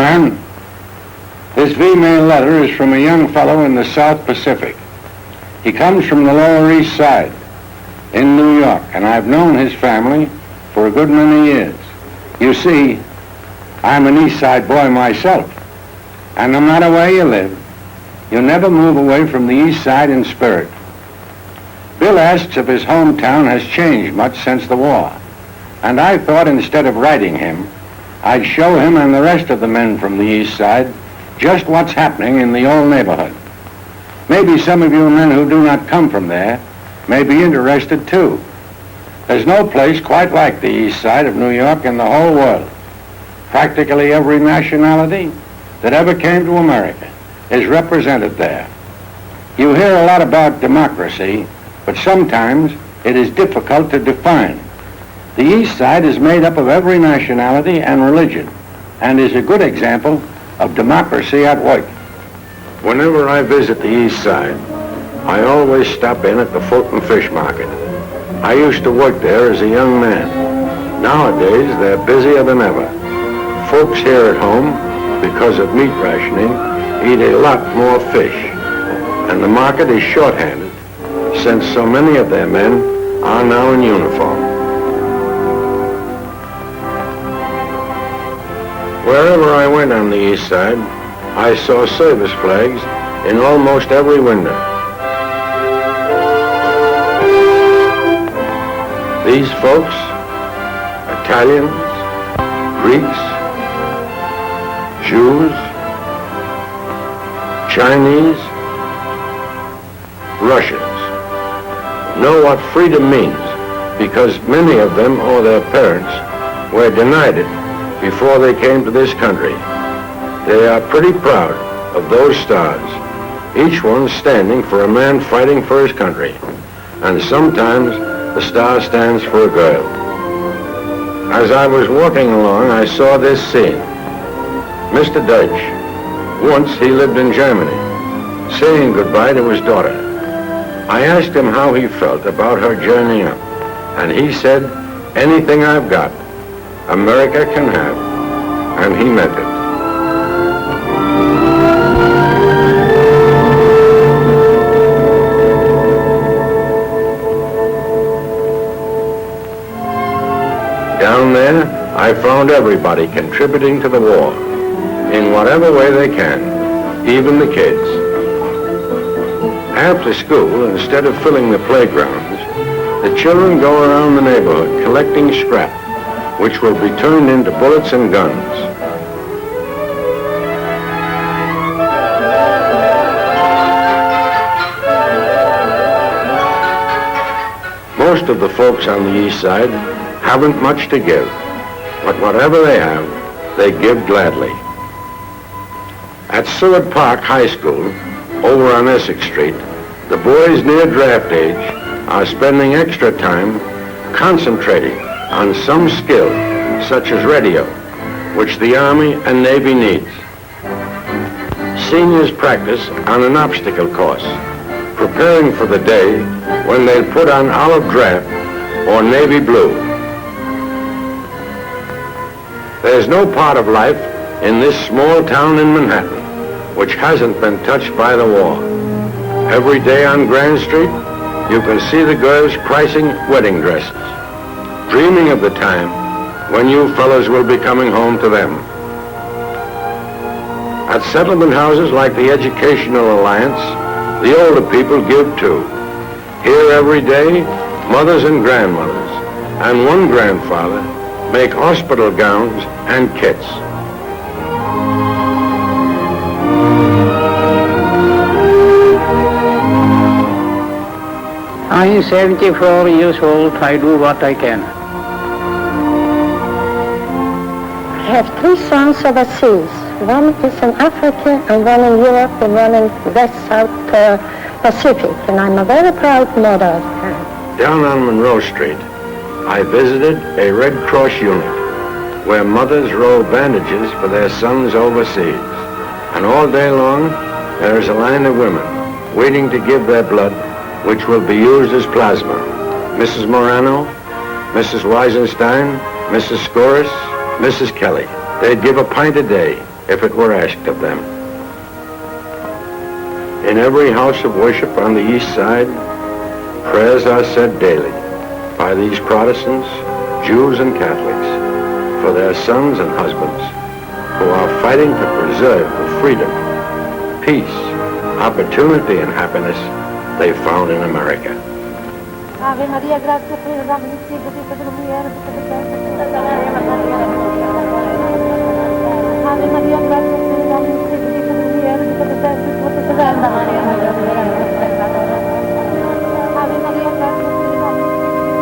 man. This V-mail letter is from a young fellow in the South Pacific. He comes from the Lower East Side in New York, and I've known his family for a good many years. You see, I'm an East Side boy myself, and no matter where you live, you never move away from the East Side in spirit. Bill asks if his hometown has changed much since the war, and I thought instead of writing him, I'd show him and the rest of the men from the East Side just what's happening in the old neighborhood. Maybe some of you men who do not come from there may be interested too. There's no place quite like the East Side of New York in the whole world. Practically every nationality that ever came to America is represented there. You hear a lot about democracy, but sometimes it is difficult to define. The East Side is made up of every nationality and religion, and is a good example of democracy at work. Whenever I visit the East Side, I always stop in at the Fulton Fish Market. I used to work there as a young man. Nowadays, they're busier than ever. Folks here at home, because of meat rationing, eat a lot more fish, and the market is shorthanded since so many of their men are now in uniform. Wherever I went on the East Side, I saw service flags in almost every window. These folks, Italians, Greeks, Jews, Chinese, Russians, know what freedom means because many of them or their parents were denied it before they came to this country. They are pretty proud of those stars, each one standing for a man fighting for his country, and sometimes the star stands for a girl. As I was walking along, I saw this scene. Mr. Deutsch, once he lived in Germany, saying goodbye to his daughter. I asked him how he felt about her journey up, and he said, anything I've got, America can have, and he meant it. Down there, I found everybody contributing to the war, in whatever way they can, even the kids. After school, instead of filling the playgrounds, the children go around the neighborhood collecting scrap, which will be turned into bullets and guns. Most of the folks on the East Side haven't much to give, but whatever they have, they give gladly. At Seward Park High School, over on Essex Street, the boys near draft age are spending extra time concentrating on some skill, such as radio, which the Army and Navy needs. Seniors practice on an obstacle course, preparing for the day when they'll put on olive drab or navy blue. There's no part of life in this small town in Manhattan which hasn't been touched by the war. Every day on Grand Street, you can see the girls pricing wedding dresses, dreaming of the time when you fellows will be coming home to them. At settlement houses like the Educational Alliance, the older people give too. Here every day, mothers and grandmothers, and one grandfather make hospital gowns and kits. I'm 74 years old. I do what I can. I have 3 sons overseas. One is in Africa, and one in Europe, and one in West-South Pacific. And I'm a very proud mother. Down on Monroe Street, I visited a Red Cross unit where mothers roll bandages for their sons overseas. And all day long, there is a line of women waiting to give their blood, which will be used as plasma. Mrs. Morano, Mrs. Weisenstein, Mrs. Scoris, Mrs. Kelly. They'd give a pint a day, if it were asked of them. In every house of worship on the east side, prayers are said daily by these Protestants, Jews, and Catholics for their sons and husbands who are fighting to preserve the freedom, peace, opportunity, and happiness they found in America. Ave Maria, gratia plena, Dominus tecum, benedicta tu mulieribus, Ave Maria, gratia plena, Dominus tecum, benedicta tu mulieribus, et benedictus fructus ventris tui, Ave Maria, gratia plena, Dominus tecum,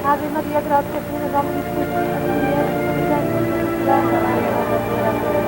Ave Maria, gratia plena, Dominus tecum, benedicta tu mulieribus, et benedictus fructus ventris tui,